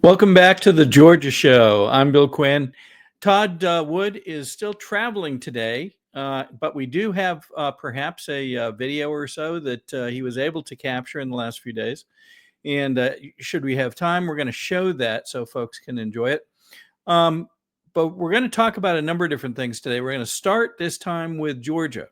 Welcome back to the Georgia Show. I'm Bill Quinn. Todd Wood is still traveling today, but we do have perhaps a video or so that he was able to capture in the last few days. And should we have time, we're going to show that so folks can enjoy it. But we're going to talk about a number of different things today. We're going to start this time with Georgia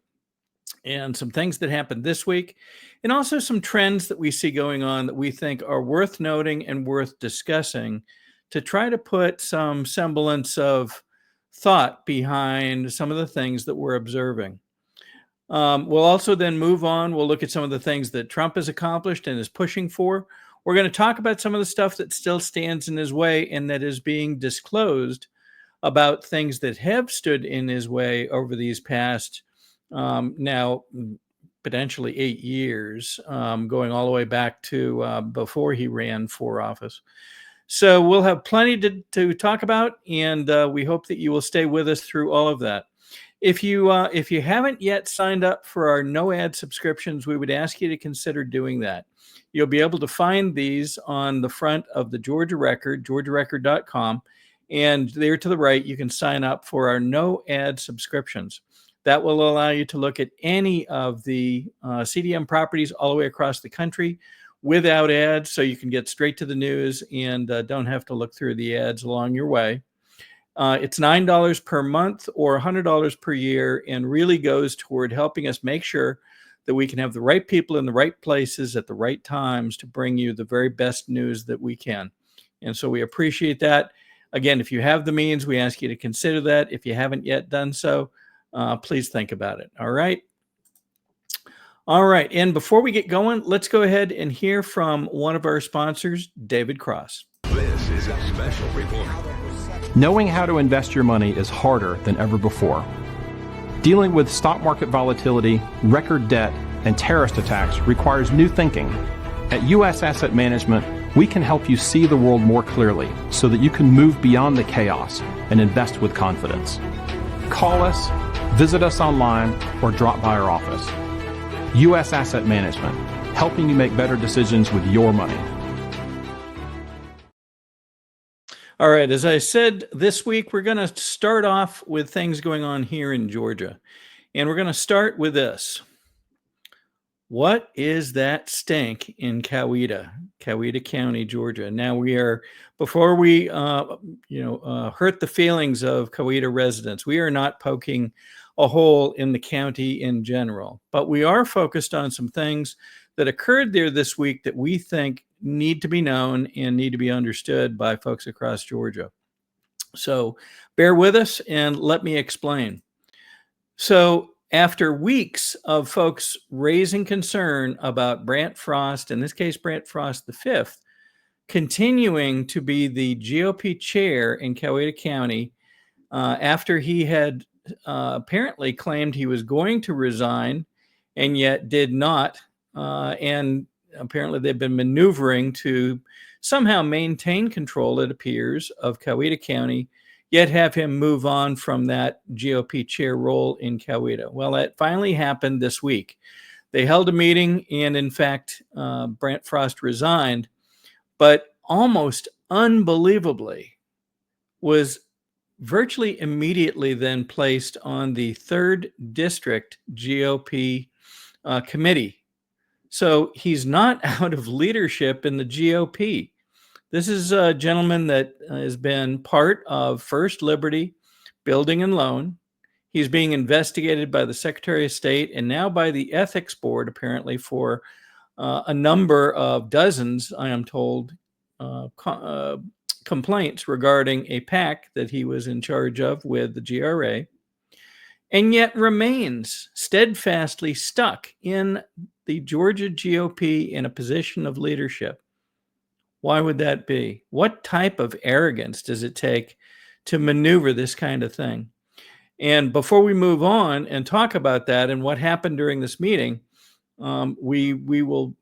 and some things that happened this week, and also some trends that we see going on that we think are worth noting and worth discussing to try to put some semblance of thought behind some of the things that we're observing. We'll also then move on. We'll look at some of the things that Trump has accomplished and is pushing for. We're going to talk about some of the stuff that still stands in his way and that is being disclosed about things that have stood in his way over these past now potentially 8 years, going all the way back to before he ran for office. So we'll have plenty to talk about, and we hope that you will stay with us through all of that. If you haven't yet signed up for our no ad subscriptions, we would ask you to consider doing that. You'll be able to find these on the front of the Georgia Record, georgiarecord.com, and there to the right, you can sign up for our no ad subscriptions. That will allow you to look at any of the CDM properties all the way across the country without ads, so you can get straight to the news and don't have to look through the ads along your way. It's $9 per month or $100 per year, and really goes toward helping us make sure that we can have the right people in the right places at the right times to bring you the very best news that we can. And so we appreciate that. Again, if you have the means, we ask you to consider that. If you haven't yet done so, please think about it. All right. All right. And before we get going, let's go ahead and hear from one of our sponsors, David Cross. This is a special report. Knowing how to invest your money is harder than ever before. Dealing with stock market volatility, record debt, and terrorist attacks requires new thinking. At U.S. Asset Management, we can help you see the world more clearly so that you can move beyond the chaos and invest with confidence. Call us, visit us online, or drop by our office. U.S. Asset Management, helping you make better decisions with your money. All right, as I said, this week we're going to start off with things going on here in Georgia. And we're going to start with this. What is that stink in Coweta County, Georgia? Now before we hurt the feelings of Coweta residents, we are not poking a hole in the county in general, but we are focused on some things that occurred there this week that we think need to be known and need to be understood by folks across Georgia. So bear with us and let me explain. So after weeks of folks raising concern about Brant Frost, in this case, Brant Frost V, continuing to be the GOP chair in Coweta County, after he had apparently claimed he was going to resign and yet did not, and apparently they've been maneuvering to somehow maintain control, it appears, of Coweta County, yet have him move on from that GOP chair role in Coweta. Well, that finally happened this week. They held a meeting, and in fact, Brant Frost resigned, but almost unbelievably was virtually immediately then placed on the 3rd District GOP committee. So he's not out of leadership in the GOP. This is a gentleman that has been part of First Liberty Building and Loan. He's being investigated by the Secretary of State and now by the Ethics Board, apparently, for a number of dozens, I am told, complaints regarding a PAC that he was in charge of with the GRA, and yet remains steadfastly stuck in the Georgia GOP in a position of leadership. Why would that be? What type of arrogance does it take to maneuver this kind of thing? And before we move on and talk about that and what happened during this meeting, we will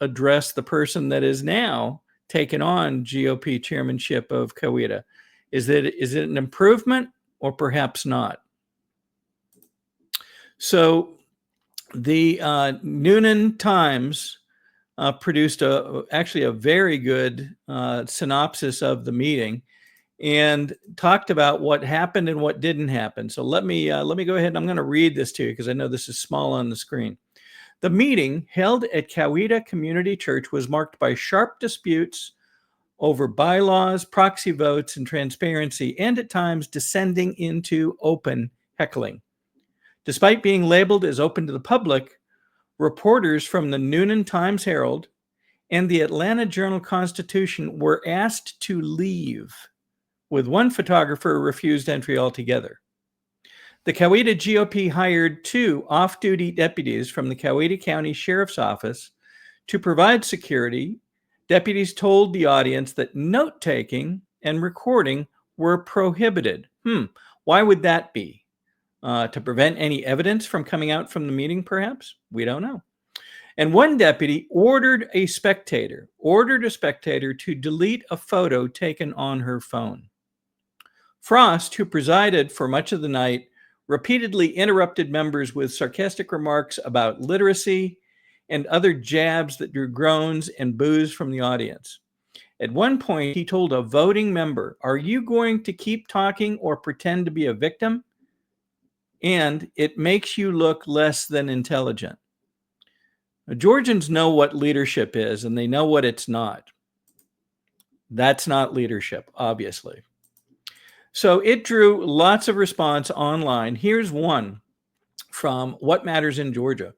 address the person that is now taken on GOP chairmanship of Coweta. Is it an improvement or perhaps not? So the Noonan Times produced actually a very good synopsis of the meeting and talked about what happened and what didn't happen. So let me go ahead and I'm going to read this to you because I know this is small on the screen. The meeting held at Coweta Community Church was marked by sharp disputes over bylaws, proxy votes, and transparency, and at times descending into open heckling. Despite being labeled as open to the public, reporters from the Noonan Times-Herald and the Atlanta Journal-Constitution were asked to leave, with one photographer refused entry altogether. The Coweta GOP hired 2 off-duty deputies from the Coweta County Sheriff's Office to provide security. Deputies told the audience that note-taking and recording were prohibited. Why would that be? To prevent any evidence from coming out from the meeting, perhaps? We don't know. And one deputy ordered a spectator to delete a photo taken on her phone. Frost, who presided for much of the night, repeatedly interrupted members with sarcastic remarks about literacy and other jabs that drew groans and boos from the audience. At one point, he told a voting member, "Are you going to keep talking or pretend to be a victim? And it makes you look less than intelligent." Now, Georgians know what leadership is, and they know what it's not. That's not leadership, obviously. So it drew lots of response online. Here's one from What Matters in Georgia.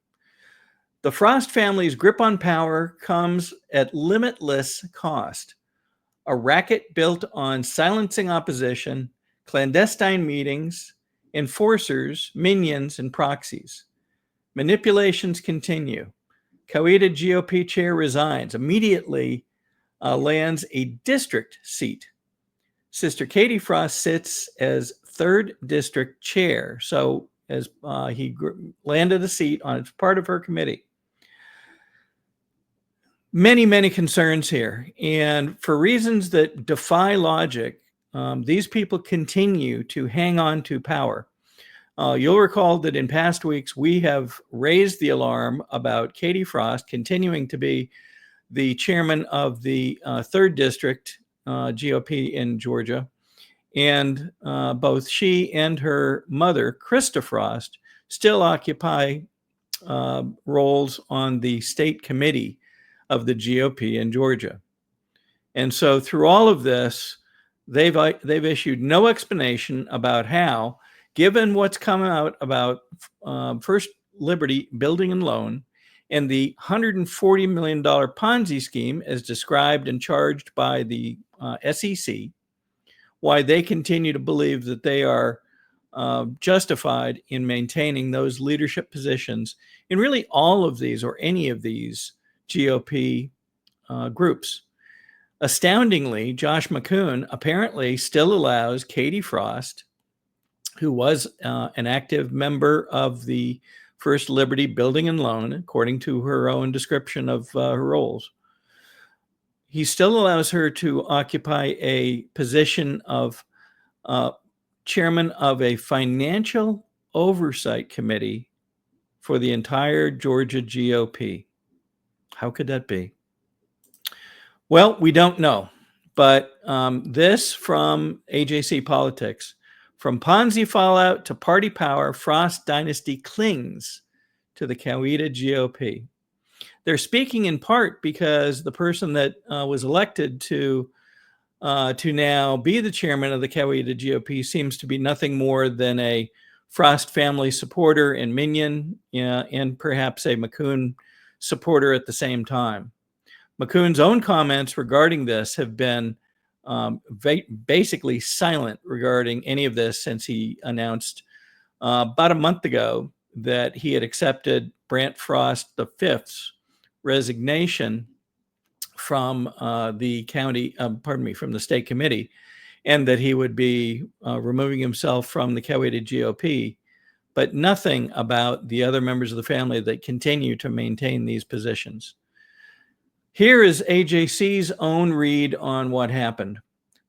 The Frost family's grip on power comes at limitless cost. A racket built on silencing opposition, clandestine meetings, enforcers, minions, and proxies. Manipulations continue. Coweta GOP chair resigns, immediately lands a district seat. Sister Katie Frost sits as 3rd district chair. So as he landed a seat on part of her committee. Many, many concerns here. And for reasons that defy logic, these people continue to hang on to power. You'll recall that in past weeks, we have raised the alarm about Katie Frost continuing to be the chairman of the 3rd District GOP in Georgia. And both she and her mother, Krista Frost, still occupy roles on the state committee of the GOP in Georgia. And so through all of this, they've issued no explanation about how, given what's come out about First Liberty Building and Loan and the $140 million Ponzi scheme as described and charged by the SEC, why they continue to believe that they are justified in maintaining those leadership positions in really all of these or any of these GOP groups. Astoundingly, Josh McCoon apparently still allows Katie Frost, who was an active member of the First Liberty Building and Loan, according to her own description of her roles. He still allows her to occupy a position of chairman of a financial oversight committee for the entire Georgia GOP. How could that be? Well, we don't know, but this from AJC Politics. From Ponzi fallout to party power, Frost dynasty clings to the Coweta GOP. They're speaking in part because the person that was elected to now be the chairman of the Coweta GOP seems to be nothing more than a Frost family supporter and minion, and perhaps a McCoon supporter at the same time. McCoon's own comments regarding this have been basically silent regarding any of this since he announced about a month ago that he had accepted Brant Frost V's resignation from the from the state committee, and that he would be removing himself from the Coweta GOP, but nothing about the other members of the family that continue to maintain these positions. Here is AJC's own read on what happened.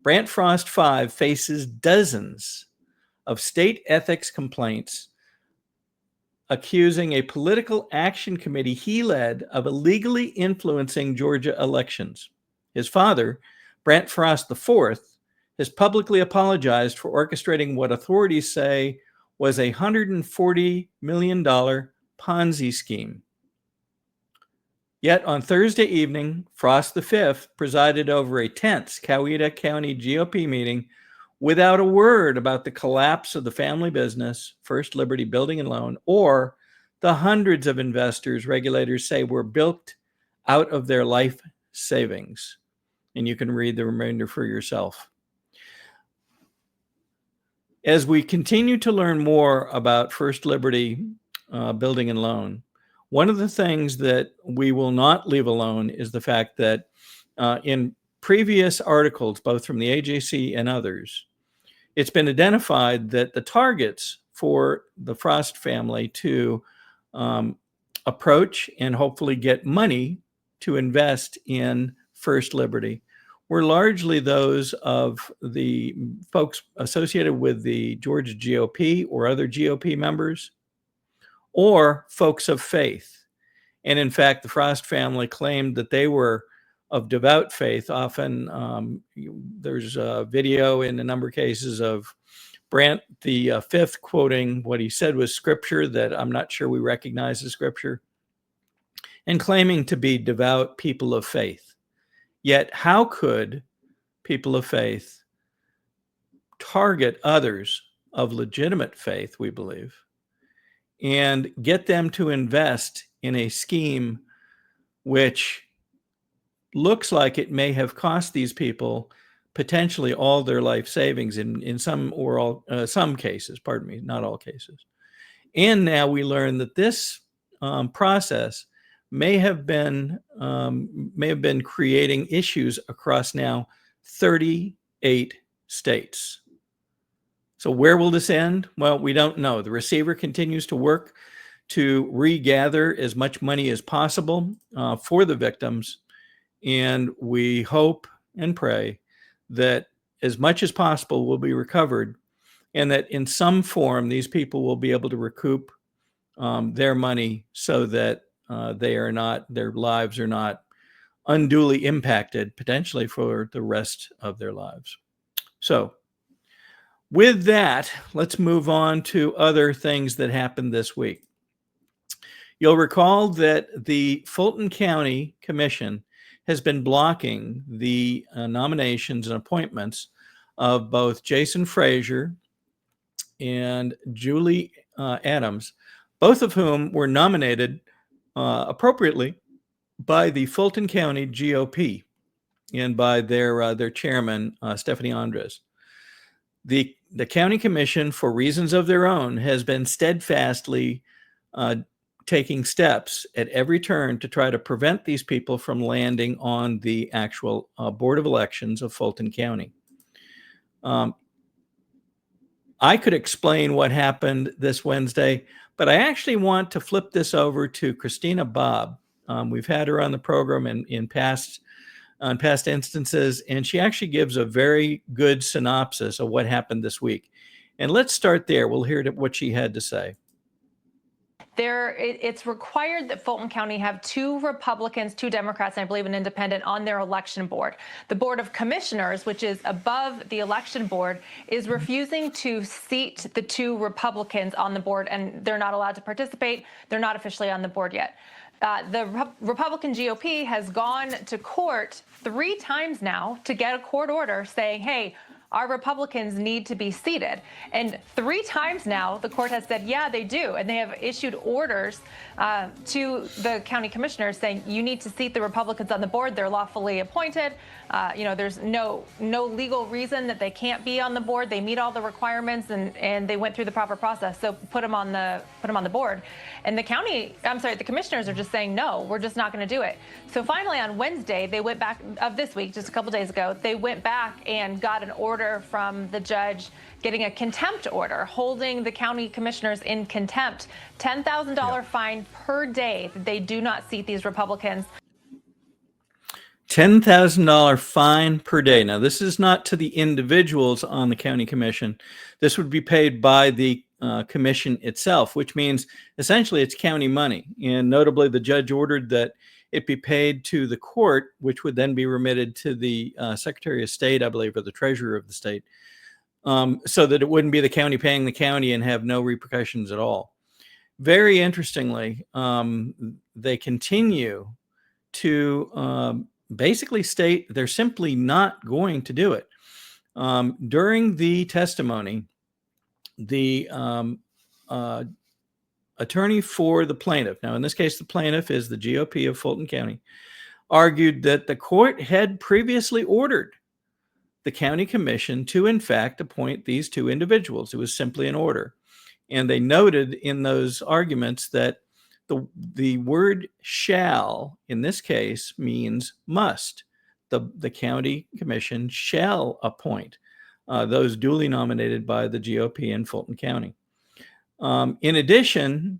Brant Frost 5 faces dozens of state ethics complaints accusing a political action committee he led of illegally influencing Georgia elections. His father, Brant Frost IV, has publicly apologized for orchestrating what authorities say was a $140 million Ponzi scheme. Yet on Thursday evening, Frost V presided over a tense Coweta County GOP meeting without a word about the collapse of the family business, First Liberty Building and Loan, or the hundreds of investors regulators say were built out of their life savings. And you can read the remainder for yourself. As we continue to learn more about First Liberty Building and Loan, one of the things that we will not leave alone is the fact that in previous articles, both from the AJC and others, it's been identified that the targets for the Frost family to approach and hopefully get money to invest in First Liberty were largely those of the folks associated with the Georgia GOP or other GOP members, or folks of faith. And in fact, the Frost family claimed that they were of devout faith. Often there's a video in a number of cases of Brant the Fifth quoting what he said was scripture that I'm not sure we recognize as scripture, and claiming to be devout people of faith. Yet how could people of faith target others of legitimate faith, we believe, and get them to invest in a scheme which looks like it may have cost these people potentially all their life savings in some or all some cases, pardon me, not all cases. And now we learn that this process may have been creating issues across now 38 states. So where will this end? Well, we don't know. The receiver continues to work to regather as much money as possible for the victims. And we hope and pray that as much as possible will be recovered, and that in some form, these people will be able to recoup their money so that their lives are not unduly impacted, potentially for the rest of their lives. So with that, let's move on to other things that happened this week. You'll recall that the Fulton County Commission has been blocking the nominations and appointments of both Jason Frazier and Julie Adams, both of whom were nominated appropriately by the Fulton County GOP and by their chairman, Stephanie Andres. The county commission, for reasons of their own, has been steadfastly taking steps at every turn to try to prevent these people from landing on the actual Board of Elections of Fulton County. I could explain what happened this Wednesday, but I actually want to flip this over to Christina Bobb. We've had her on the program in past instances, and she actually gives a very good synopsis of what happened this week. And let's start there. We'll hear what she had to say. It's required that Fulton County have 2 Republicans, 2 Democrats, and I believe an independent on their election board. The Board of Commissioners, which is above the election board, is refusing to seat the 2 Republicans on the board, and they're not allowed to participate. They're not officially on the board yet. The Republican GOP has gone to court 3 times now to get a court order saying, hey, our Republicans need to be seated. And 3 times now, the court has said, yeah, they do. And they have issued orders to the county commissioners saying, you need to seat the Republicans on the board. They're lawfully appointed. There's no legal reason that they can't be on the board. They meet all the requirements and they went through the proper process. So put them on the board. And the commissioners are just saying, no, we're just not going to do it. So finally on Wednesday, they went back of this week, just a couple days ago, they went back and got an order from the judge getting a contempt order, holding the county commissioners in contempt, $10,000 fine per day that they do not seat these Republicans. $10,000 fine per day. Now, this is not to the individuals on the county commission. This would be paid by the commission itself, which means essentially it's county money. And notably, the judge ordered that it be paid to the court, which would then be remitted to the Secretary of State, I believe, or the treasurer of the state, so that it wouldn't be the county paying the county and have no repercussions at all. Very interestingly, they continue to basically state they're simply not going to do it. During the testimony, the attorney for the plaintiff, now in this case, the plaintiff is the GOP of Fulton County, argued that the court had previously ordered the county commission to, in fact, appoint these two individuals. It was simply an order. And they noted in those arguments that the word shall, in this case, means must. The county commission shall appoint those duly nominated by the GOP in Fulton County. In addition,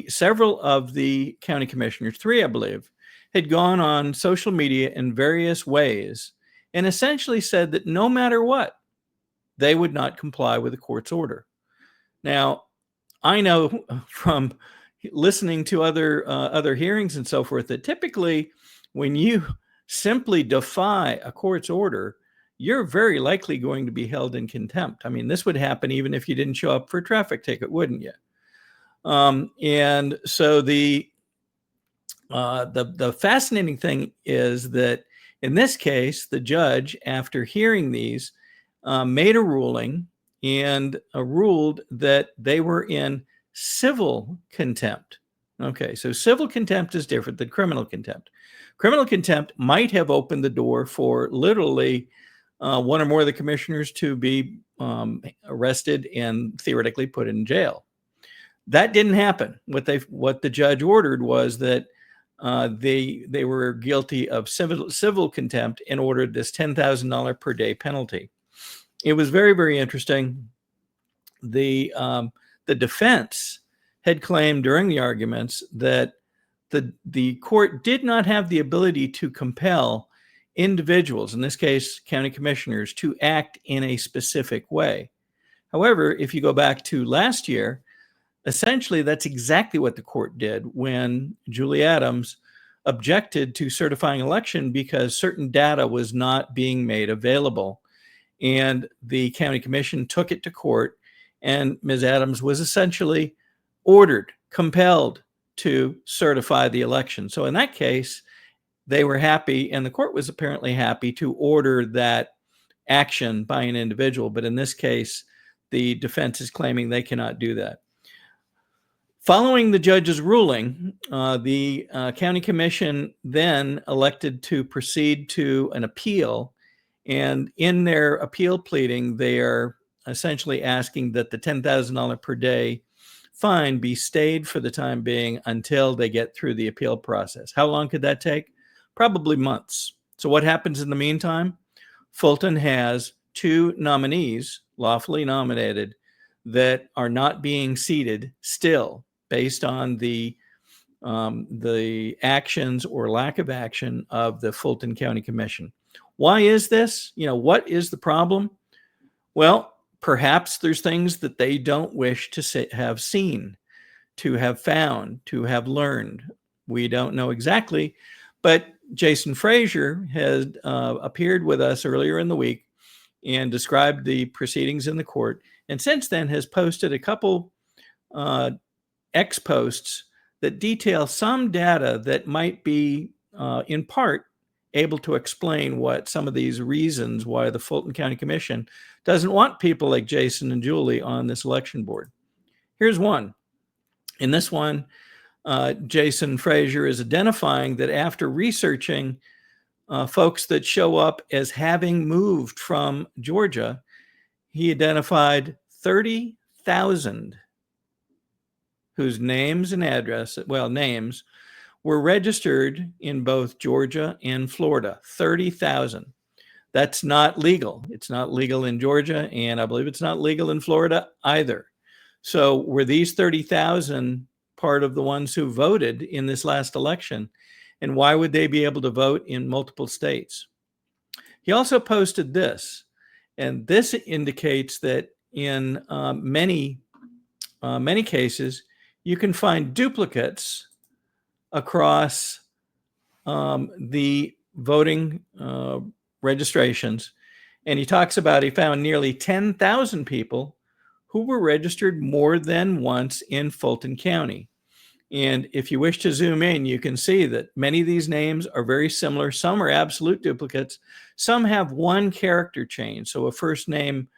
several of the county commissioners, 3 I believe, had gone on social media in various ways and essentially said that no matter what, they would not comply with the court's order. Now, I know from listening to other hearings and so forth that typically when you simply defy a court's order, you're very likely going to be held in contempt. I mean, this would happen even if you didn't show up for a traffic ticket, wouldn't you? And so the fascinating thing is that in this case, the judge, after hearing these, made a ruling and ruled that they were in civil contempt. Okay, so civil contempt is different than criminal contempt. Criminal contempt might have opened the door for literally one or more of the commissioners to be arrested and theoretically put in jail. That didn't happen. What the judge ordered was that they were guilty of civil contempt and ordered this $10,000 per day penalty. It was very, very interesting. The defense had claimed during the arguments that the court did not have the ability to compel individuals, in this case, county commissioners, to act in a specific way. However, if you go back to last year, essentially that's exactly what the court did when Julie Adams objected to certifying election because certain data was not being made available. And the county commission took it to court, and Ms. Adams was essentially ordered, compelled to certify the election. So in that case, they were happy, and the court was apparently happy to order that action by an individual. But in this case, the defense is claiming they cannot do that. Following the judge's ruling, the county commission then elected to proceed to an appeal. And in their appeal pleading, they are essentially asking that the $10,000 per day fine be stayed for the time being until they get through the appeal process. How long could that take? Probably months. So what happens in the meantime? Fulton has 2 nominees lawfully nominated that are not being seated still based on the actions or lack of action of the Fulton County Commission. Why is this? What is the problem? Well, perhaps there's things that they don't wish to have seen, to have found, to have learned. We don't know exactly, but Jason Frazier has appeared with us earlier in the week and described the proceedings in the court, and since then has posted a couple X posts that detail some data that might be in part able to explain what some of these reasons why the Fulton County Commission doesn't want people like Jason and Julie on this election board. Here's one. In this one, Jason Frazier is identifying that after researching folks that show up as having moved from Georgia, he identified 30,000 whose names and addresses, names, were registered in both Georgia and Florida. 30,000. That's not legal. It's not legal in Georgia, and I believe it's not legal in Florida either. So were these 30,000 part of the ones who voted in this last election? And why would they be able to vote in multiple states? He also posted this, and this indicates that in many many cases, you can find duplicates across the voting registrations. And he talks about he found nearly 10,000 people who were registered more than once in Fulton County. And if you wish to zoom in, you can see that many of these names are very similar. Some are absolute duplicates. Some have one character change. So a first name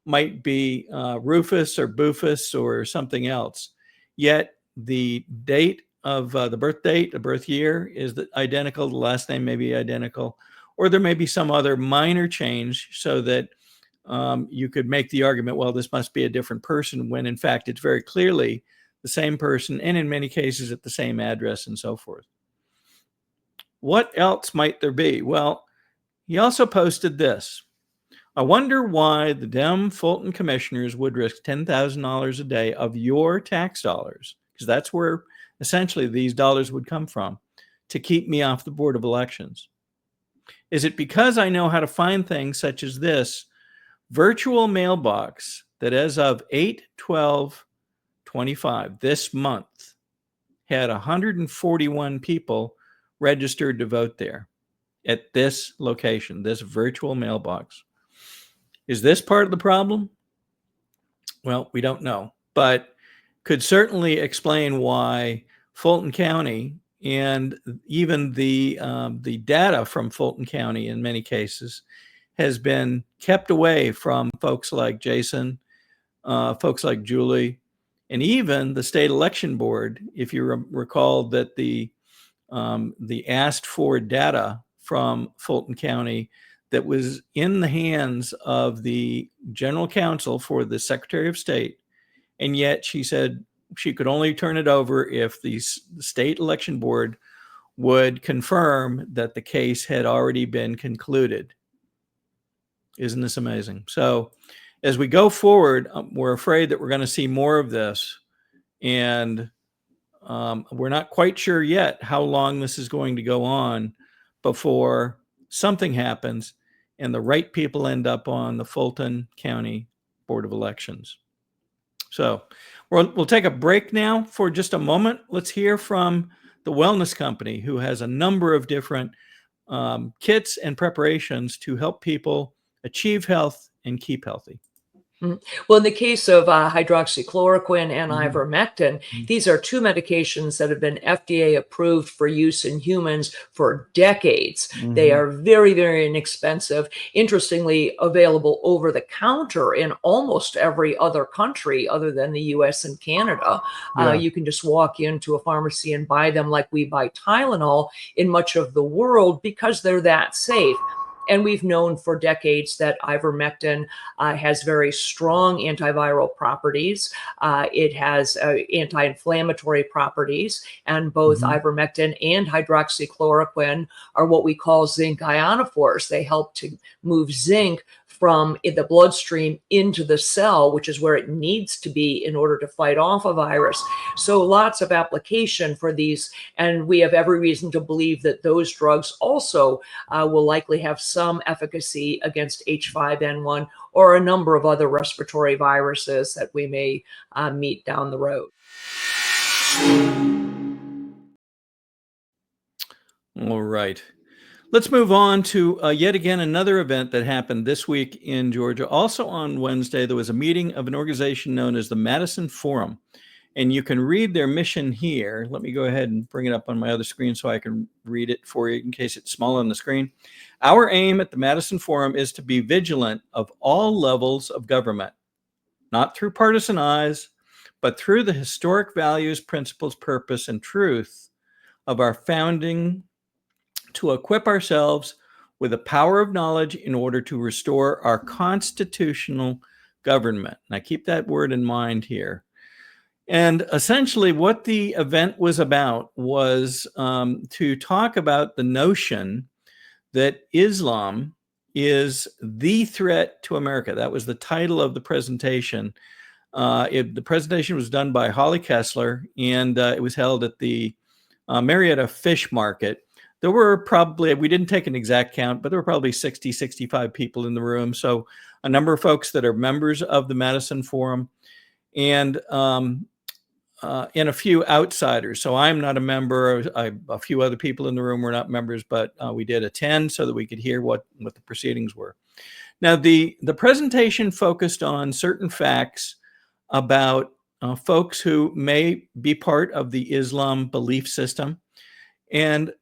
might be Rufus or Bufus or something else. Yet the date of the birth date, the birth year is identical. The last name may be identical. Or there may be some other minor change so that you could make the argument, well, this must be a different person, when in fact it's very clearly the same person, and in many cases at the same address and so forth. What else might there be? Well, he also posted this. I wonder why the Dem Fulton commissioners would risk $10,000 a day of your tax dollars, because that's where essentially these dollars would come from, to keep me off the Board of Elections. Is it because I know how to find things such as this virtual mailbox that as of 8/12/25 this month had 141 people registered to vote there at this location, this virtual mailbox? Is this part of the problem? Well, we don't know, but could certainly explain why Fulton County and even the data from Fulton County in many cases has been kept away from folks like Jason, folks like Julie, and even the state election board. If you recall that the asked for data from Fulton County that was in the hands of the general counsel for the Secretary of State, and yet she said she could only turn it over if the state election board would confirm that the case had already been concluded. Isn't this amazing? So as we go forward, we're afraid that we're going to see more of this, and we're not quite sure yet how long this is going to go on before something happens and the right people end up on the Fulton County Board of Elections. So we'll take a break now for just a moment. Let's hear from the Wellness Company, who has a number of different kits and preparations to help people achieve health and keep healthy. Well, in the case of hydroxychloroquine and ivermectin, these are two medications that have been FDA approved for use in humans for decades. They are very, very inexpensive. Interestingly, available over the counter in almost every other country other than the US and Canada. You can just walk into a pharmacy and buy them like we buy Tylenol in much of the world because they're that safe. And we've known for decades that ivermectin has very strong antiviral properties. It has anti-inflammatory properties, and both ivermectin and hydroxychloroquine are what we call zinc ionophores. They help to move zinc from the bloodstream into the cell, which is where it needs to be in order to fight off a virus. So lots of application for these, and we have every reason to believe that those drugs also will likely have some efficacy against H5N1 or a number of other respiratory viruses that we may meet down the road. All right. Let's move on to yet again another event that happened this week in Georgia. Also on Wednesday, there was a meeting of an organization known as the Madison Forum. And you can read their mission here. Let me go ahead and bring it up on my other screen so I can read it for you in case it's small on the screen. Our aim at the Madison Forum is to be vigilant of all levels of government, not through partisan eyes, but through the historic values, principles, purpose, and truth of our founding, to equip ourselves with the power of knowledge in order to restore our constitutional government. And I keep that word in mind here. And essentially what the event was about was to talk about the notion that Islam is the threat to America. That was the title of the presentation. The presentation was done by Holly Kessler, and it was held at the Marietta Fish Market. There were probably, we didn't take an exact count, but there were probably 60, 65 people in the room. So a number of folks that are members of the Madison Forum. and a few outsiders. So I'm not a member. A few other people in the room were not members, but we did attend so that we could hear what the proceedings were. Now, the presentation focused on certain facts about folks who may be part of the Islam belief system, and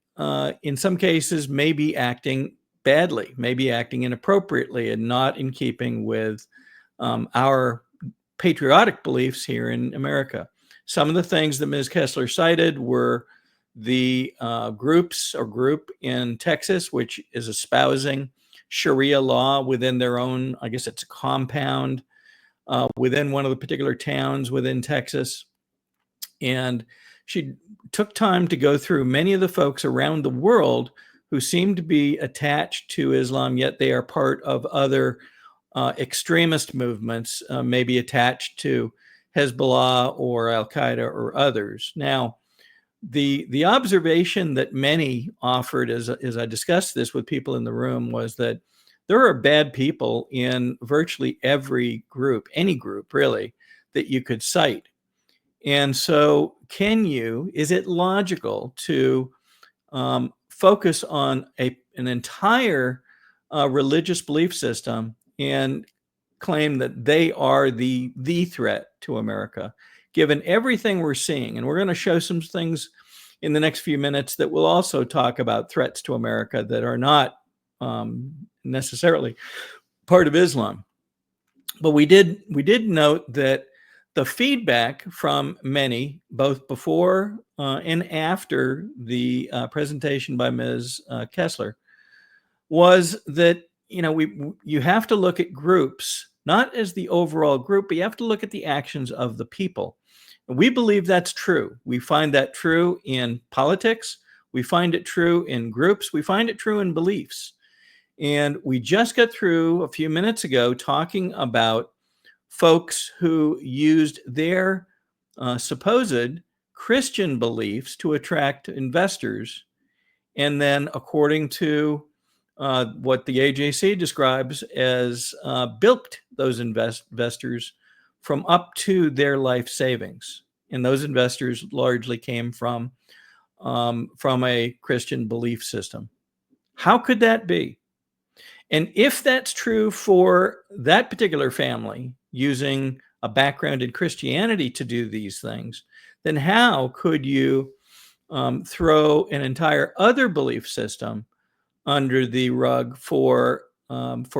in some cases may be acting badly, may be acting inappropriately and not in keeping with our patriotic beliefs here in America. Some of the things that Ms. Kessler cited were the group in Texas, which is espousing Sharia law within their own, I guess it's a compound within one of the particular towns within Texas. And she took time to go through many of the folks around the world who seem to be attached to Islam, yet they are part of other extremist movements, maybe attached to Hezbollah or Al-Qaeda or others. Now, the observation that many offered as I discussed this with people in the room was that there are bad people in virtually every group, any group really, that you could cite. And so is it logical to focus on an entire religious belief system and claim that they are the threat to America, given everything we're seeing? And we're going to show some things in the next few minutes that will also talk about threats to America that are not necessarily part of Islam. But we did note that the feedback from many, both before and after the presentation by Ms. Kessler, was that you have to look at groups not as the overall group, but you have to look at the actions of the people. And we believe that's true. We find that true in politics. We find it true in groups. We find it true in beliefs. And we just got through a few minutes ago talking about folks who used their supposed Christian beliefs to attract investors. And then, according to what the AJC describes as bilked those investors from up to their life savings. And those investors largely came from a Christian belief system. How could that be? And if that's true for that particular family using a background in Christianity to do these things, then how could you throw an entire other belief system under the rug for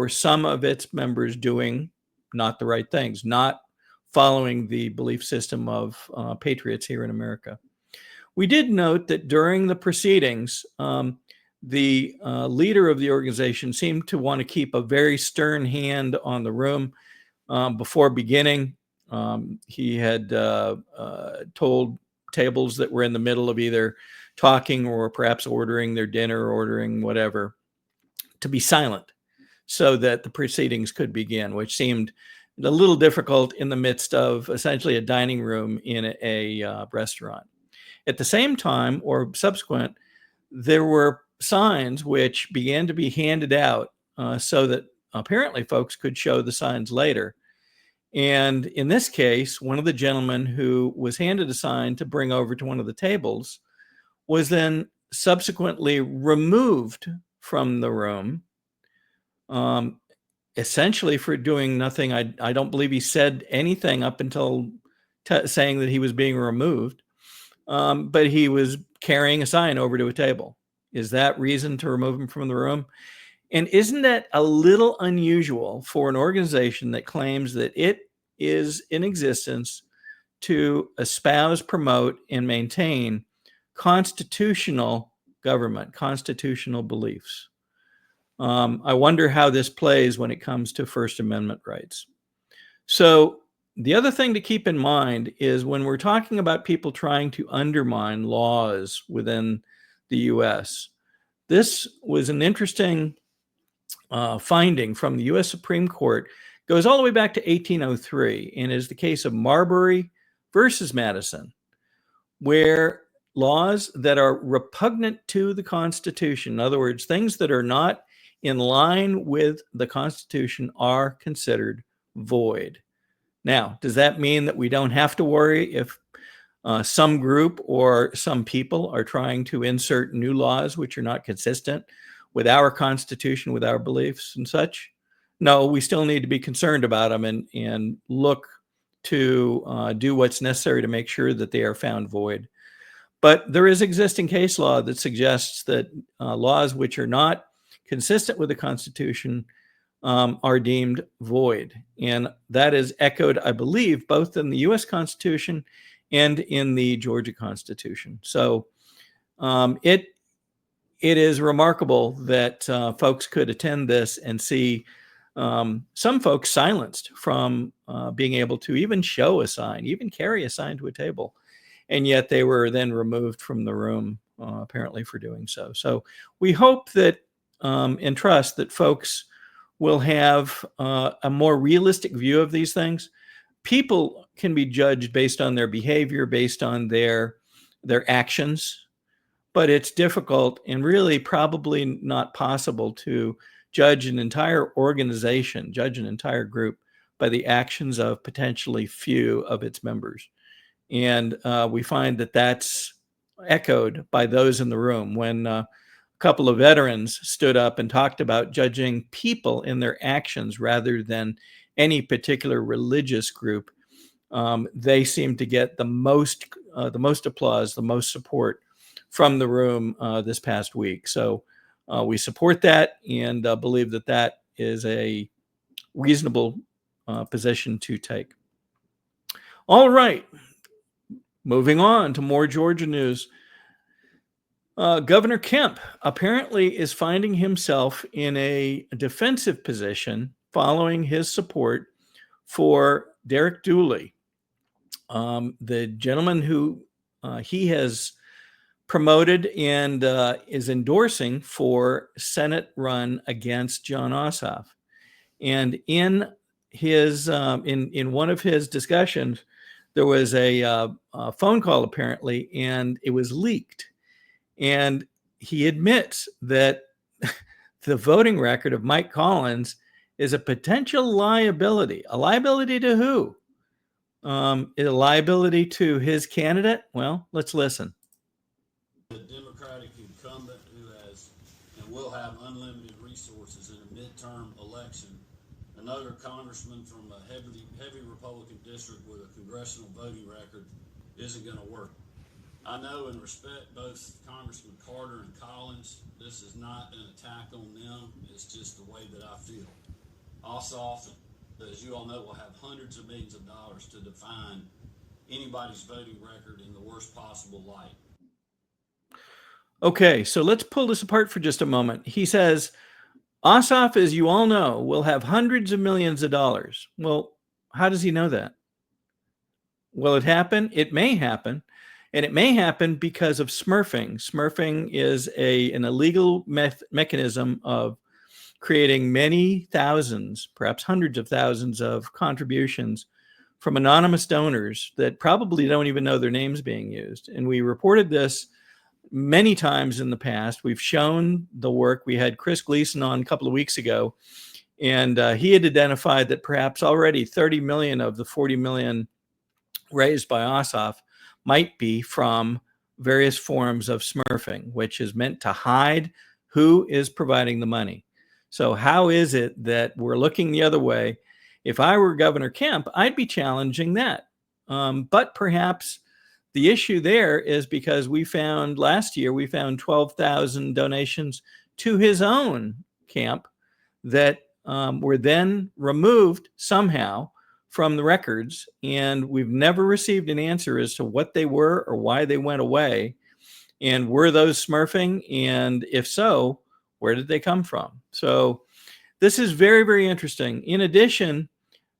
some of its members doing not the right things, not following the belief system of patriots here in America? We did note that during the proceedings, the leader of the organization seemed to want to keep a very stern hand on the room. Before beginning, he had told tables that were in the middle of either talking or perhaps ordering their dinner or ordering whatever to be silent so that the proceedings could begin, which seemed a little difficult in the midst of essentially a dining room in a restaurant. At the same time or subsequent, there were signs which began to be handed out so that apparently folks could show the signs later. And in this case, one of the gentlemen who was handed a sign to bring over to one of the tables was then subsequently removed from the room, essentially for doing nothing. I don't believe he said anything up until saying that he was being removed, but he was carrying a sign over to a table. Is that reason to remove him from the room? And isn't that a little unusual for an organization that claims that it is in existence to espouse, promote, and maintain constitutional government, constitutional beliefs? I wonder how this plays when it comes to First Amendment rights. So the other thing to keep in mind is when we're talking about people trying to undermine laws within the U.S., this was an interesting finding from the U.S. Supreme Court. Goes all the way back to 1803 and is the case of Marbury versus Madison, where laws that are repugnant to the Constitution, in other words, things that are not in line with the Constitution, are considered void. Now, does that mean that we don't have to worry if some group or some people are trying to insert new laws which are not consistent with our Constitution, with our beliefs and such? No, we still need to be concerned about them and look to do what's necessary to make sure that they are found void. But there is existing case law that suggests that laws which are not consistent with the Constitution are deemed void. And that is echoed, I believe, both in the U.S. Constitution and in the Georgia Constitution. So it is remarkable that folks could attend this and see some folks silenced from being able to even show a sign, even carry a sign to a table. And yet they were then removed from the room, apparently, for doing so. So we hope that and trust that folks will have a more realistic view of these things. People can be judged based on their behavior, based on their actions, but it's difficult and really probably not possible to judge an entire organization, judge an entire group by the actions of potentially few of its members. And we find that that's echoed by those in the room when a couple of veterans stood up and talked about judging people in their actions rather than any particular religious group. They seem to get the most applause, the most support from the room this past week. So we support that and believe that that is a reasonable position to take. All right. Moving on to more Georgia news. Governor Kemp apparently is finding himself in a defensive position following his support for Derek Dooley, the gentleman who he has promoted and is endorsing for Senate run against Jon Ossoff. And in his in one of his discussions, there was a phone call apparently, and it was leaked. And he admits that the voting record of Mike Collins is a potential liability. A liability to who? A liability to his candidate? Well, let's listen. The Democratic incumbent who has and will have unlimited resources in a midterm election. Another congressman from a heavy Republican district with a congressional voting record isn't going to work. I know and respect both Congressman Carter and Collins. This is not an attack on them. It's just the way that I feel. Ossoff, as you all know, will have hundreds of millions of dollars to define anybody's voting record in the worst possible light. Okay, so let's pull this apart for just a moment. He says, Ossoff, as you all know, will have hundreds of millions of dollars. Well, how does he know that? Will it happen? It may happen. And it may happen because of smurfing. Smurfing is an illegal mechanism of creating many thousands, perhaps hundreds of thousands of contributions from anonymous donors that probably don't even know their names being used. And we reported this many times in the past. We've shown the work. We had Chris Gleason on a couple of weeks ago, and he had identified that perhaps already 30 million of the 40 million raised by Ossoff might be from various forms of smurfing, which is meant to hide who is providing the money. So how is it that we're looking the other way? If I were Governor Kemp, I'd be challenging that. But perhaps the issue there is because last year, we found 12,000 donations to his own camp that were then removed somehow from the records, and we've never received an answer as to what they were or why they went away. And were those smurfing? And if so, where did they come from? So this is very, very interesting. In addition,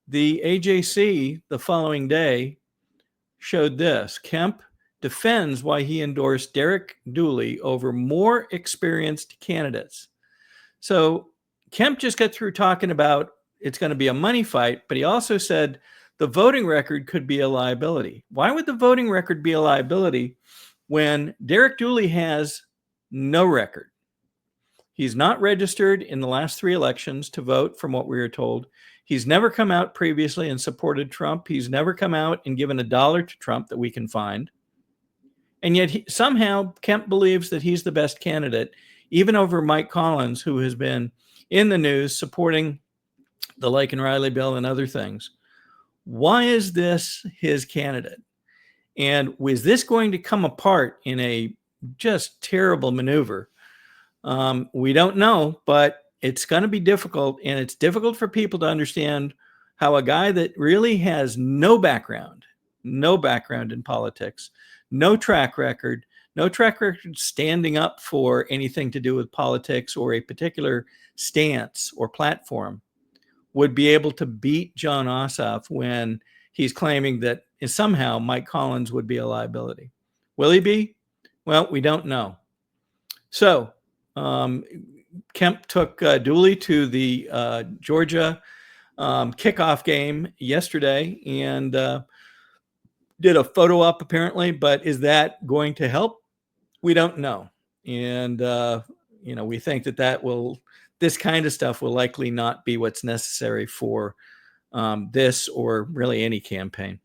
the AJC the following day showed this. Kemp defends why he endorsed Derek Dooley over more experienced candidates. So Kemp just got through talking about it's going to be a money fight, but he also said the voting record could be a liability. Why would the voting record be a liability when Derek Dooley has no record? He's not registered in the last 3 elections to vote, from what we were told. He's never come out previously and supported Trump. He's never come out and given $1 to Trump that we can find. And yet somehow Kemp believes that he's the best candidate, even over Mike Collins, who has been in the news supporting the Laken Riley bill and other things. Why is this his candidate? And was this going to come apart in a just terrible maneuver? We don't know, but it's going to be difficult, and it's difficult for people to understand how a guy that really has no background in politics, no track record standing up for anything to do with politics or a particular stance or platform, would be able to beat John Ossoff when he's claiming that somehow Mike Collins would be a liability. Will he be? Well, we don't know. So Kemp took Dooley to the Georgia kickoff game yesterday and did a photo op apparently, but is that going to help? We don't know. And, we think that this kind of stuff will likely not be what's necessary for this or really any campaign.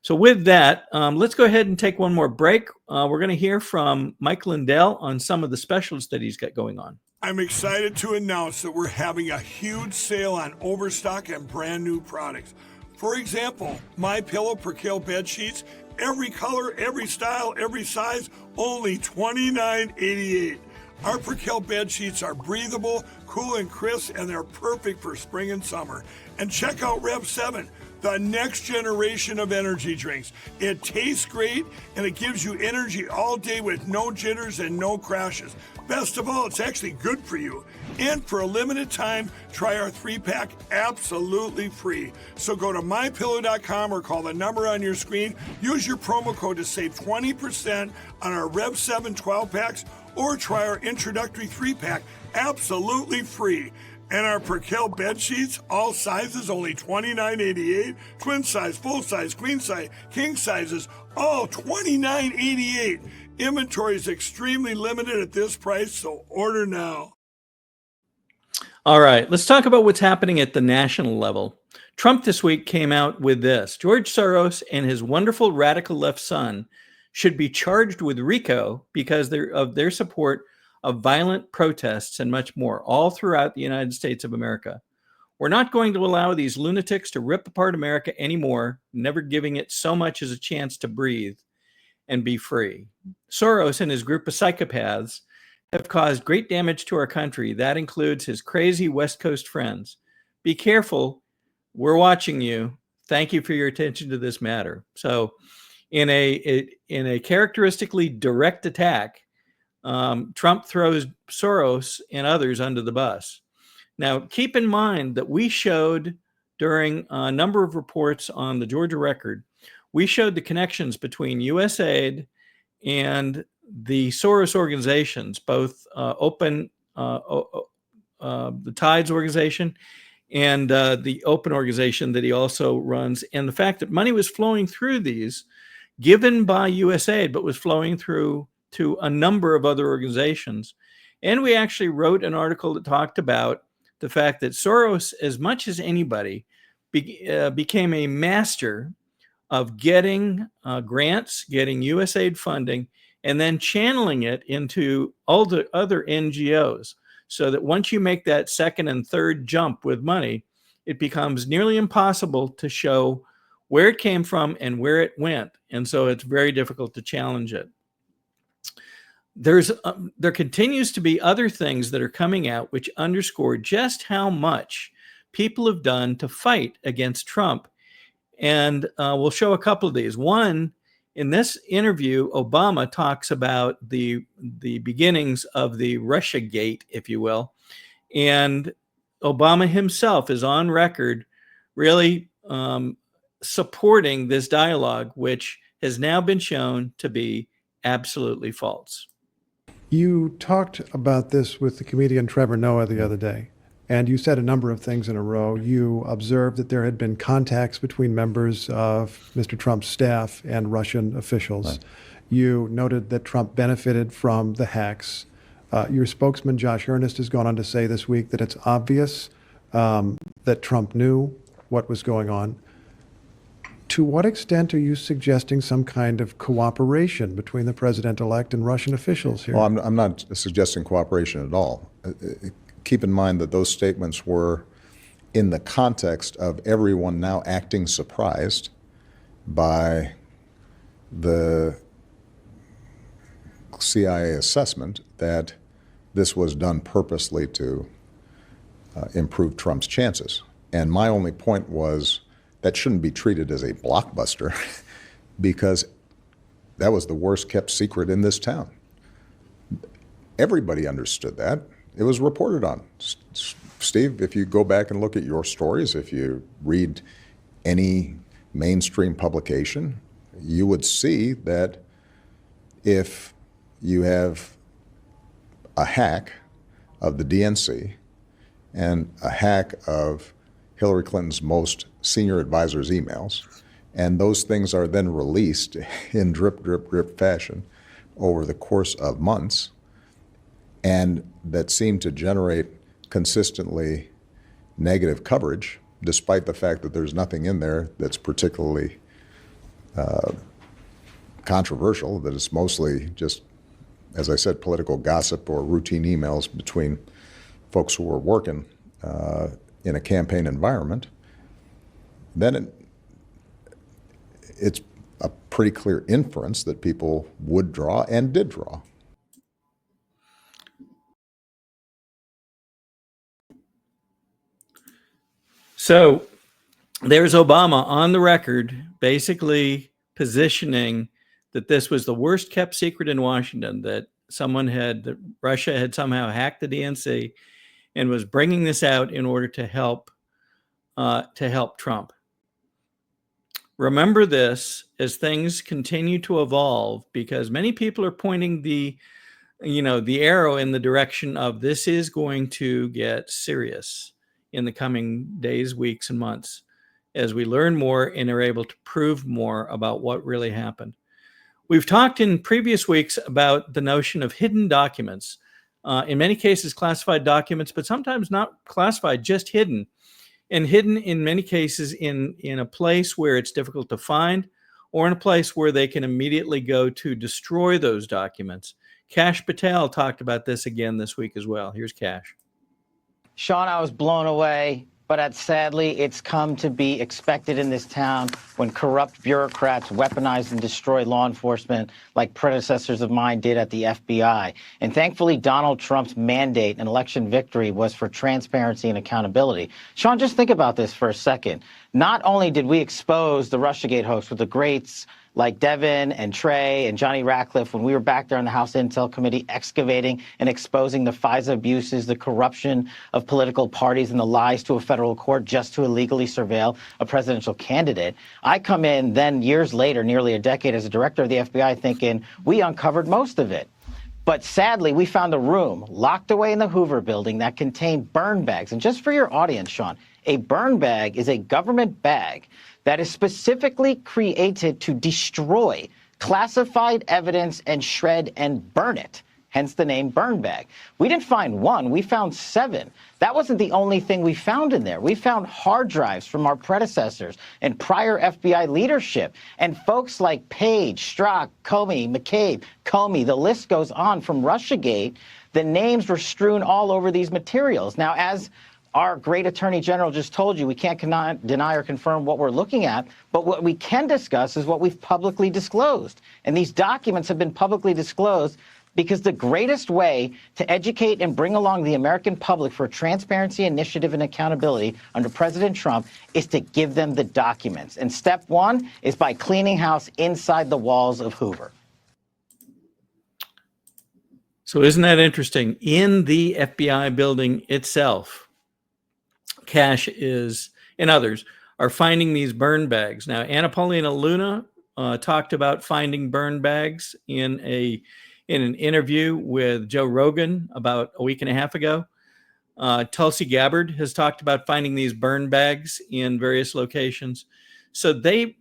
So with that, let's go ahead and take one more break. We're going to hear from Mike Lindell on some of the specials that he's got going on. I'm excited to announce that we're having a huge sale on overstock and brand new products. For example, My Pillow Percale bed sheets, every color, every style, every size, only $29.88. Our Percale bed sheets are breathable, cool and crisp, and they're perfect for spring and summer. And check out Rev 7, the next generation of energy drinks. It tastes great, and it gives you energy all day with no jitters and no crashes. Best of all, it's actually good for you. And for a limited time, try our 3-pack absolutely free. So go to mypillow.com or call the number on your screen. Use your promo code to save 20% on our Rev 7 12-packs, or try our introductory 3-pack absolutely free. And our Percale bed sheets, all sizes, only $29.88. Twin size, full size, queen size, king sizes, all $29.88. Inventory is extremely limited at this price, so order now. All right, let's talk about what's happening at the national level. Trump this week came out with this. George Soros and his wonderful radical left son should be charged with RICO because of their support of violent protests and much more all throughout the United States of America. We're not going to allow these lunatics to rip apart America anymore, never giving it so much as a chance to breathe and be free. Soros and his group of psychopaths have caused great damage to our country. That includes his crazy West Coast friends. Be careful. We're watching you. Thank you for your attention to this matter. So in a characteristically direct attack, Trump throws Soros and others under the bus. Now, keep in mind that we showed during a number of reports on the Georgia Record, we showed the connections between USAID and the Soros organizations, both the Tides organization and the Open organization that he also runs, and the fact that money was flowing through these, given by USAID, but was flowing through to a number of other organizations. And we actually wrote an article that talked about the fact that Soros, as much as anybody, became a master of getting grants, getting USAID funding, and then channeling it into all the other NGOs, so that once you make that second and third jump with money, it becomes nearly impossible to show where it came from and where it went. And so it's very difficult to challenge it. There continues to be other things that are coming out which underscore just how much people have done to fight against Trump. And we'll show a couple of these. One, in this interview, Obama talks about the beginnings of the Russia Gate, if you will. And Obama himself is on record really supporting this dialogue, which has now been shown to be absolutely false. You talked about this with the comedian Trevor Noah the other day, and you said a number of things in a row. You observed that there had been contacts between members of Mr. Trump's staff and Russian officials. Right. You noted that Trump benefited from the hacks. Your spokesman, Josh Earnest, has gone on to say this week that it's obvious that Trump knew what was going on. To what extent are you suggesting some kind of cooperation between the president-elect and Russian officials here? Well, I'm not suggesting cooperation at all. Keep in mind that those statements were in the context of everyone now acting surprised by the CIA assessment that this was done purposely to improve Trump's chances. And my only point was that shouldn't be treated as a blockbuster because that was the worst kept secret in this town. Everybody understood that. It was reported on. Steve, if you go back and look at your stories, if you read any mainstream publication, you would see that if you have a hack of the DNC and a hack of Hillary Clinton's most senior advisor's emails, and those things are then released in drip, drip, drip fashion over the course of months, and that seem to generate consistently negative coverage, despite the fact that there's nothing in there that's particularly controversial, that it's mostly just, as I said, political gossip or routine emails between folks who are working in a campaign environment, then it's a pretty clear inference that people would draw and did draw. So there's Obama on the record basically positioning that this was the worst kept secret in Washington, that Russia had somehow hacked the DNC and was bringing this out in order to help Trump. Remember this as things continue to evolve, because many people are pointing the arrow in the direction of this is going to get serious in the coming days, weeks, and months as we learn more and are able to prove more about what really happened. We've talked in previous weeks about the notion of hidden documents. In many cases, classified documents, but sometimes not classified, just hidden. And hidden in many cases in a place where it's difficult to find, or in a place where they can immediately go to destroy those documents. Kash Patel talked about this again this week as well. Here's Kash. Sean, I was blown away, but sadly, it's come to be expected in this town when corrupt bureaucrats weaponize and destroy law enforcement like predecessors of mine did at the FBI. And thankfully, Donald Trump's mandate and election victory was for transparency and accountability. Sean, just think about this for a second. Not only did we expose the Russiagate hoax with the greats like Devin and Trey and Johnny Ratcliffe when we were back there in the House Intel Committee excavating and exposing the FISA abuses, the corruption of political parties, and the lies to a federal court just to illegally surveil a presidential candidate. I come in then years later, nearly a decade as a director of the FBI, thinking we uncovered most of it. But sadly, we found a room locked away in the Hoover building that contained burn bags. And just for your audience, Sean, a burn bag is a government bag that is specifically created to destroy classified evidence and shred and burn it, hence the name burn bag. We didn't find one, we found 7. That wasn't the only thing we found in there. We found hard drives from our predecessors and prior FBI leadership, and folks like Page, Strzok, Comey, McCabe, Comey, the list goes on from Russiagate. The names were strewn all over these materials. Now, as our great attorney general just told you, we can't deny or confirm what we're looking at, but what we can discuss is what we've publicly disclosed. And these documents have been publicly disclosed because the greatest way to educate and bring along the American public for transparency, initiative, and accountability under President Trump is to give them the documents. And step 1 is by cleaning house inside the walls of Hoover. So isn't that interesting? In the FBI building itself, Kash and others are finding these burn bags. Now, Anna Paulina Luna talked about finding burn bags in an interview with Joe Rogan about a week and a half ago. Tulsi Gabbard has talked about finding these burn bags in various locations. So the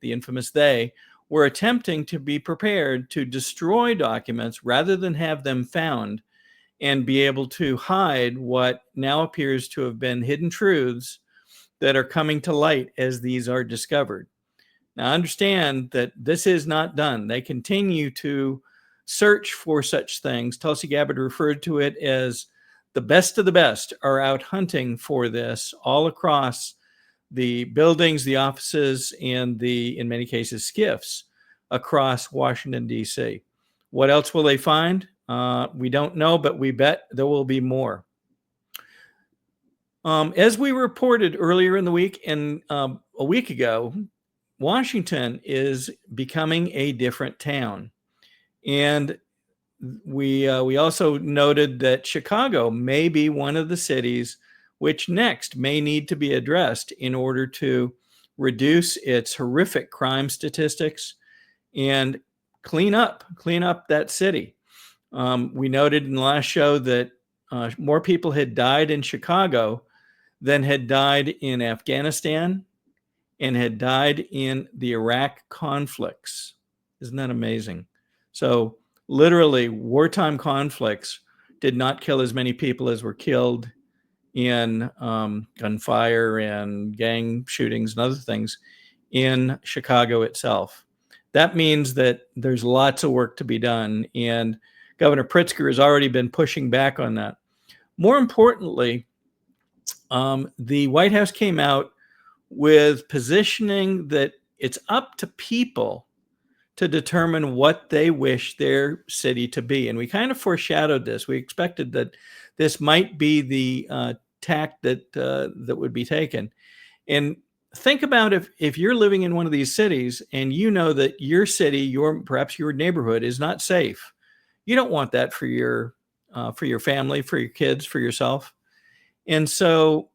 infamous they, were attempting to be prepared to destroy documents rather than have them found and be able to hide what now appears to have been hidden truths that are coming to light as these are discovered. Now, understand that this is not done. They continue to search for such things. Tulsi Gabbard referred to it as the best of the best are out hunting for this all across the buildings, the offices, and the, in many cases, skiffs across Washington, D.C. What else will they find? We don't know, but we bet there will be more. As we reported earlier in the week and a week ago, Washington is becoming a different town. And we also noted that Chicago may be one of the cities which next may need to be addressed in order to reduce its horrific crime statistics and clean up that city. We noted in the last show that more people had died in Chicago than had died in Afghanistan and had died in the Iraq conflicts. Isn't that amazing? So literally, wartime conflicts did not kill as many people as were killed in gunfire and gang shootings and other things in Chicago itself. That means that there's lots of work to be done, and Governor Pritzker has already been pushing back on that. More importantly, the White House came out with positioning that it's up to people to determine what they wish their city to be. And we kind of foreshadowed this. We expected that this might be the tack that would be taken. And think about if you're living in one of these cities and you know that your city, perhaps your neighborhood is not safe. You don't want that for your family, for your kids, for yourself. And so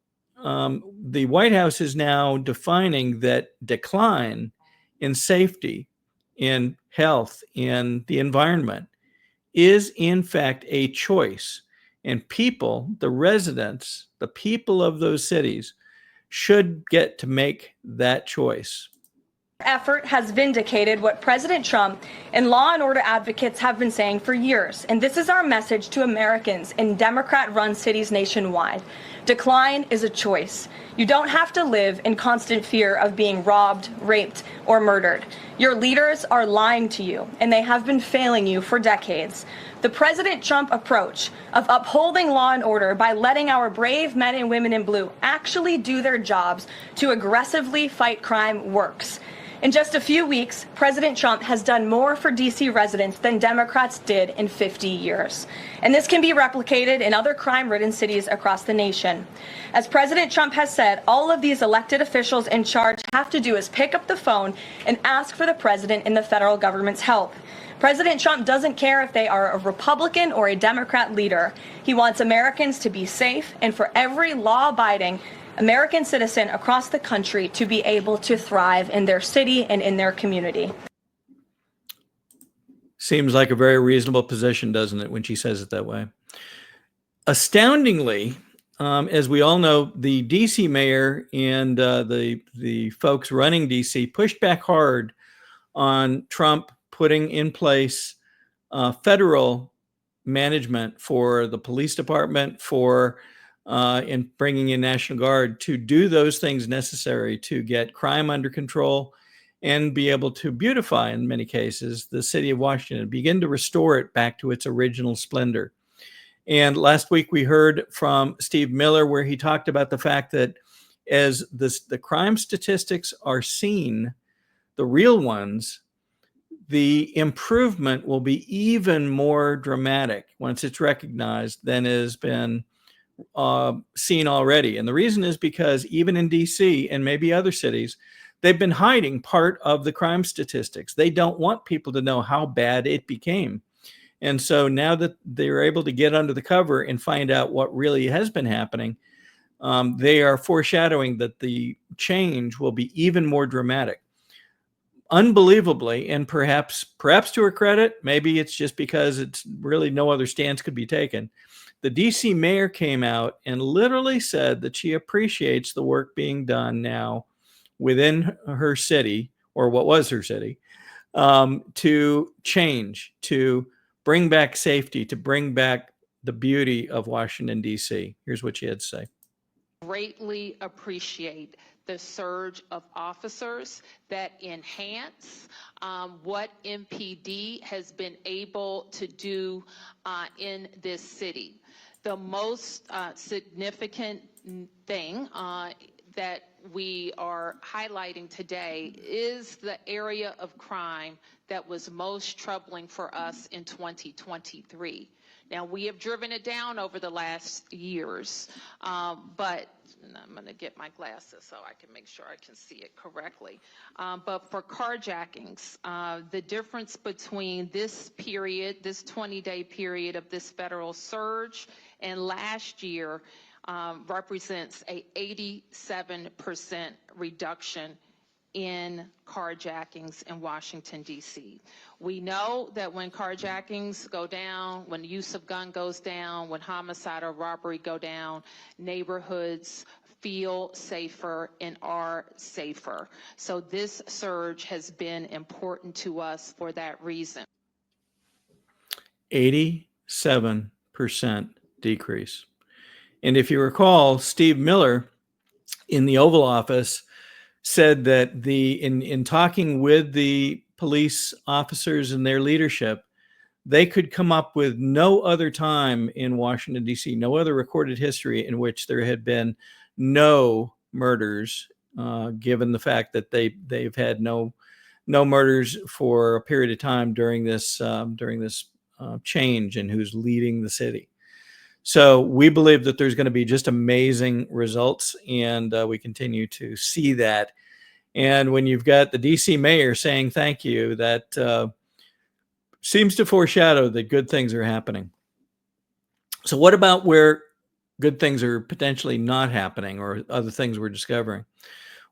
the White House is now defining that decline in safety, in health, in the environment is in fact a choice. And people, the residents, the people of those cities should get to make that choice. Effort has vindicated what President Trump and law and order advocates have been saying for years. And this is our message to Americans in Democrat-run cities nationwide. Decline is a choice. You don't have to live in constant fear of being robbed, raped, or murdered. Your leaders are lying to you, and they have been failing you for decades. The President Trump approach of upholding law and order by letting our brave men and women in blue actually do their jobs to aggressively fight crime works. In just a few weeks, President Trump has done more for D.C. residents than Democrats did in 50 years. And this can be replicated in other crime-ridden cities across the nation. As President Trump has said, all of these elected officials in charge have to do is pick up the phone and ask for the president and the federal government's help. President Trump doesn't care if they are a Republican or a Democrat leader. He wants Americans to be safe and for every law-abiding American citizen across the country to be able to thrive in their city and in their community. Seems like a very reasonable position, doesn't it, when she says it that way? Astoundingly, as we all know, the D.C. mayor and the folks running D.C. pushed back hard on Trump putting in place federal management for the police department, for in bringing in National Guard to do those things necessary to get crime under control and be able to beautify, in many cases, the city of Washington, begin to restore it back to its original splendor. And last week we heard from Steve Miller where he talked about the fact that as the crime statistics are seen, the real ones, the improvement will be even more dramatic once it's recognized than has been seen already. And the reason is because even in DC and maybe other cities, they've been hiding part of the crime statistics. They don't want people to know how bad it became. And so now that they're able to get under the cover and find out what really has been happening, they are foreshadowing that the change will be even more dramatic. Unbelievably, and perhaps to her credit, maybe it's just because it's really no other stance could be taken, the DC mayor came out and literally said that she appreciates the work being done now within her city, or what was her city, to change, to bring back safety, to bring back the beauty of Washington, D.C. Here's what she had to say. Greatly appreciate the surge of officers that enhance what MPD has been able to do in this city. The most significant thing that we are highlighting today is the area of crime that was most troubling for us in 2023. Now, we have driven it down over the last years, but I'm going to get my glasses so I can make sure I can see it correctly. But for carjackings, the difference between this period, this 20-day period of this federal surge and last year represents a 87% reduction in carjackings in Washington, D.C. We know that when carjackings go down, when the use of gun goes down, when homicide or robbery go down, neighborhoods feel safer and are safer. So this surge has been important to us for that reason. 87% decrease. And if you recall, Steve Miller in the Oval Office said that in talking with the police officers and their leadership, they could come up with no other time in Washington, D.C., no other recorded history in which there had been no murders, given the fact that they've had no murders for a period of time during this change in who's leading the city. So we believe that there's going to be just amazing results, and we continue to see that. And when you've got the DC mayor saying thank you, that seems to foreshadow that good things are happening. So what about where good things are potentially not happening or other things we're discovering?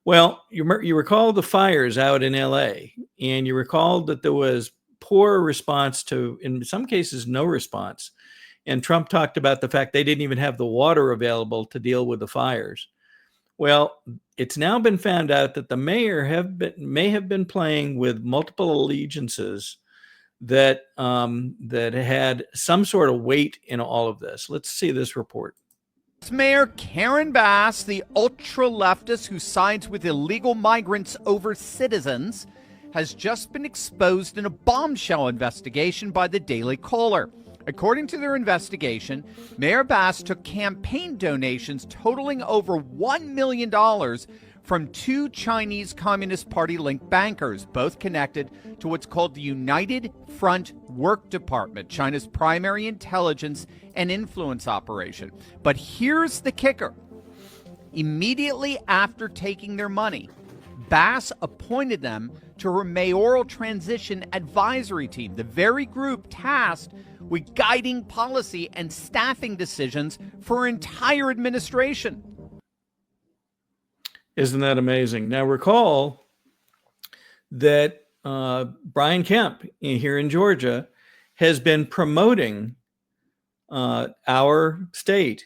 Well, you recall the fires out in LA, and you recall that there was poor response to, in some cases, no response. And Trump talked about the fact they didn't even have the water available to deal with the fires. Well, it's now been found out that the mayor may have been playing with multiple allegiances that had some sort of weight in all of this. Let's see this report. Mayor Karen Bass, the ultra-leftist who sides with illegal migrants over citizens, has just been exposed in a bombshell investigation by the Daily Caller. According to their investigation, Mayor Bass took campaign donations totaling over $1 million from two Chinese Communist Party-linked bankers, both connected to what's called the United Front Work Department, China's primary intelligence and influence operation. But here's the kicker. Immediately after taking their money, Bass appointed them to her mayoral transition advisory team, the very group tasked with guiding policy and staffing decisions for her entire administration. Isn't that amazing? Now recall that Brian Kemp here in Georgia has been promoting our state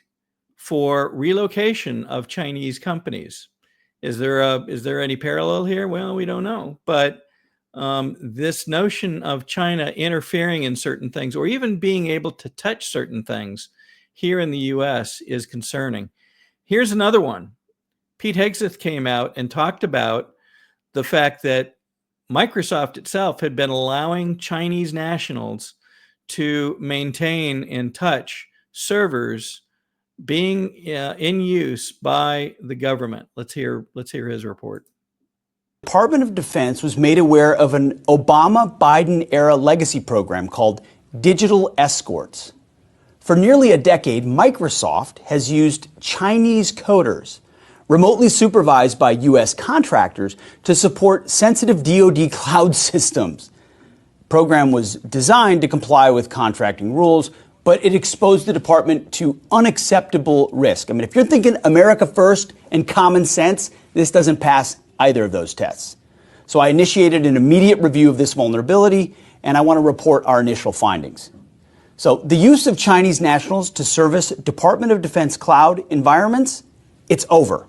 for relocation of Chinese companies. Is there any parallel here? Well, we don't know. But this notion of China interfering in certain things or even being able to touch certain things here in the U.S. is concerning. Here's another one. Pete Hegseth came out and talked about the fact that Microsoft itself had been allowing Chinese nationals to maintain and touch servers being in use by the government. Let's hear his report. The Department of Defense was made aware of an Obama-Biden era legacy program called Digital Escorts. For nearly a decade, Microsoft has used Chinese coders, remotely supervised by U.S. contractors, to support sensitive DoD cloud systems. The program was designed to comply with contracting rules, but it exposed the department to unacceptable risk. I mean, if you're thinking America first and common sense, this doesn't pass either of those tests. So I initiated an immediate review of this vulnerability, and I want to report our initial findings. So the use of Chinese nationals to service Department of Defense cloud environments, it's over.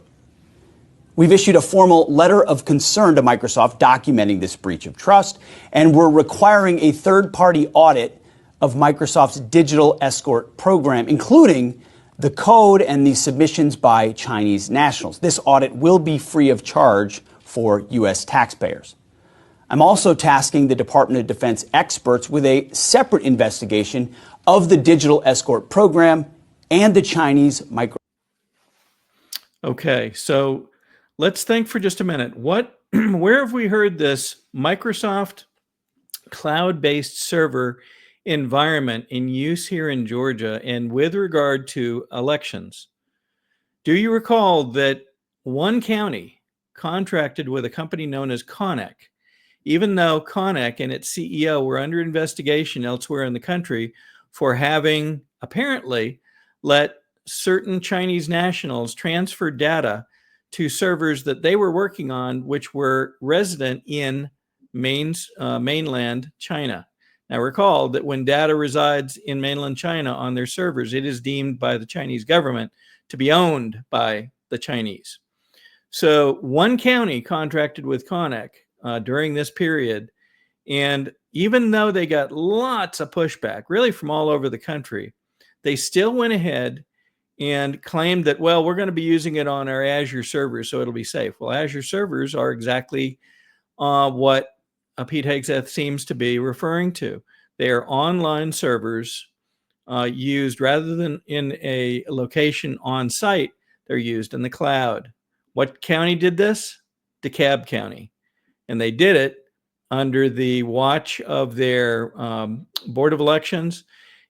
We've issued a formal letter of concern to Microsoft documenting this breach of trust, and we're requiring a third-party audit of Microsoft's digital escort program, including the code and the submissions by Chinese nationals. This audit will be free of charge for U.S. taxpayers. I'm also tasking the Department of Defense experts with a separate investigation of the digital escort program and the Chinese micro. Okay, so let's think for just a minute. Where have we heard this Microsoft cloud-based server environment in use here in Georgia and with regard to elections? Do you recall that one county contracted with a company known as Connec, even though Connec and its CEO were under investigation elsewhere in the country for having apparently let certain Chinese nationals transfer data to servers that they were working on, which were resident in mainland China. Now, recall that when data resides in mainland China on their servers, it is deemed by the Chinese government to be owned by the Chinese. So one county contracted with Connec during this period, and even though they got lots of pushback, really from all over the country, they still went ahead and claimed that, well, we're going to be using it on our Azure servers, so it'll be safe. Well, Azure servers are exactly what Pete Hegseth seems to be referring to. They are online servers used rather than in a location on site. They're used in the cloud. What county did this? DeKalb County. And they did it under the watch of their Board of Elections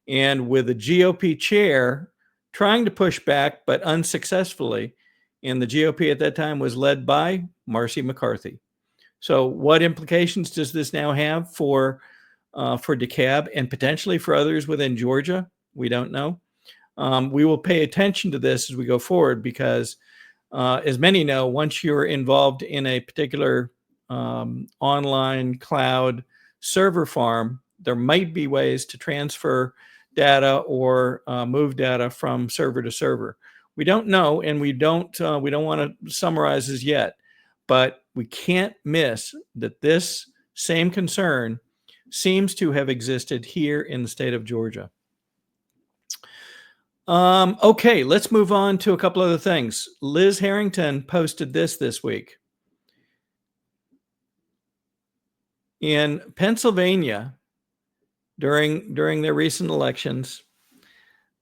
and with a GOP chair trying to push back, but unsuccessfully. And the GOP at that time was led by Marcy McCarthy. So what implications does this now have for DeKalb and potentially for others within Georgia? We don't know. We will pay attention to this as we go forward because, as many know, once you're involved in a particular online cloud server farm, there might be ways to transfer data or move data from server to server. We don't know, and we don't want to summarize this yet, but we can't miss that this same concern seems to have existed here in the state of Georgia. Okay, let's move on to a couple other things. Liz Harrington posted this week. In Pennsylvania, during their recent elections,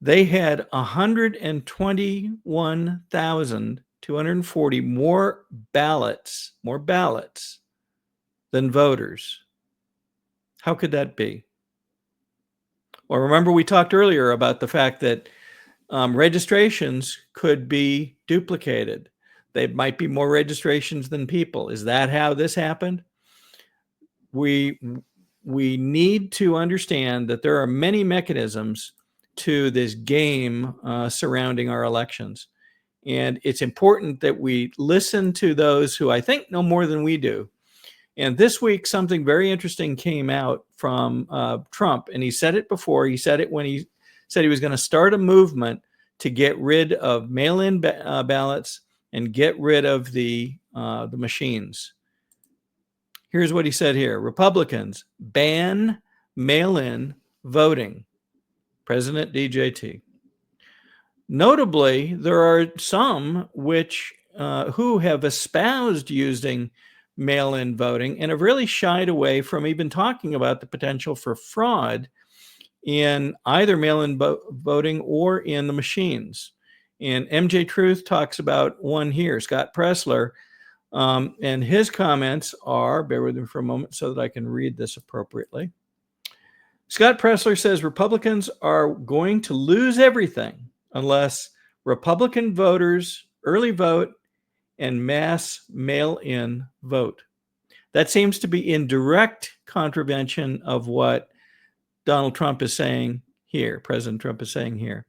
they had 121,240 more ballots than voters. How could that be? Well, remember we talked earlier about the fact that registrations could be duplicated. There might be more registrations than people. Is that how this happened? We need to understand that there are many mechanisms to this game surrounding our elections. And it's important that we listen to those who I think know more than we do. And this week, something very interesting came out from Trump. And he said it before. He said it when he said he was going to start a movement to get rid of mail-in ballots and get rid of the machines. Here's what he said here. Republicans ban mail-in voting. President DJT. Notably, there are some who have espoused using mail-in voting and have really shied away from even talking about the potential for fraud in either mail-in voting or in the machines. And MJ Truth talks about one here, Scott Pressler, and his comments are, bear with me for a moment so that I can read this appropriately. Scott Pressler says Republicans are going to lose everything unless Republican voters early vote and mass mail-in vote. That seems to be in direct contravention of what Donald Trump is saying here, President Trump is saying here.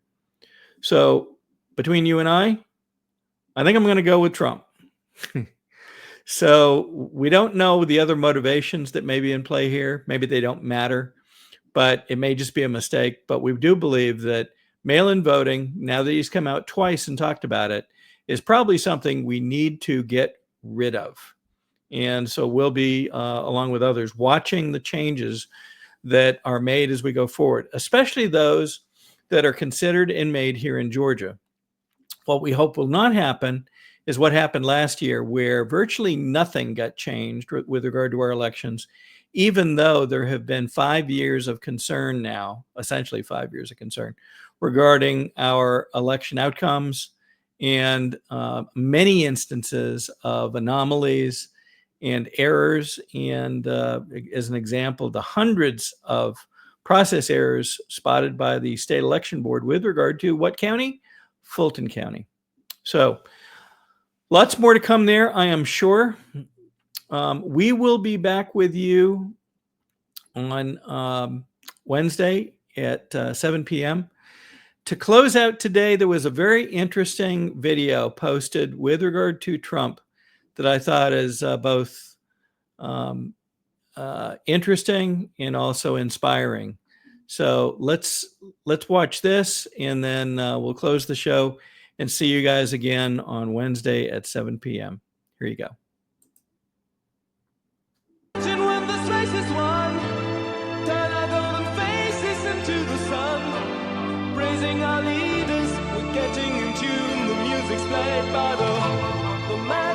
So between you and I think I'm going to go with Trump. So we don't know the other motivations that may be in play here. Maybe they don't matter, but it may just be a mistake. But we do believe that mail-in voting, now that he's come out twice and talked about it, is probably something we need to get rid of. And so we'll be, along with others, watching the changes that are made as we go forward, especially those that are considered and made here in Georgia. What we hope will not happen is what happened last year, where virtually nothing got changed with regard to our elections, even though there have been 5 years of concern now, essentially 5 years of concern, regarding our election outcomes and many instances of anomalies and errors. And as an example, the hundreds of process errors spotted by the state election board with regard to what county? Fulton County. So lots more to come there, I am sure. We will be back with you on Wednesday at 7 p.m. To close out today, there was a very interesting video posted with regard to Trump that I thought is both interesting and also inspiring. So let's watch this, and then we'll close the show and see you guys again on Wednesday at 7 p.m. Here you go. When this race is won, turn our golden faces into the sun, praising our leaders, we're getting in tune, the music's played by the man.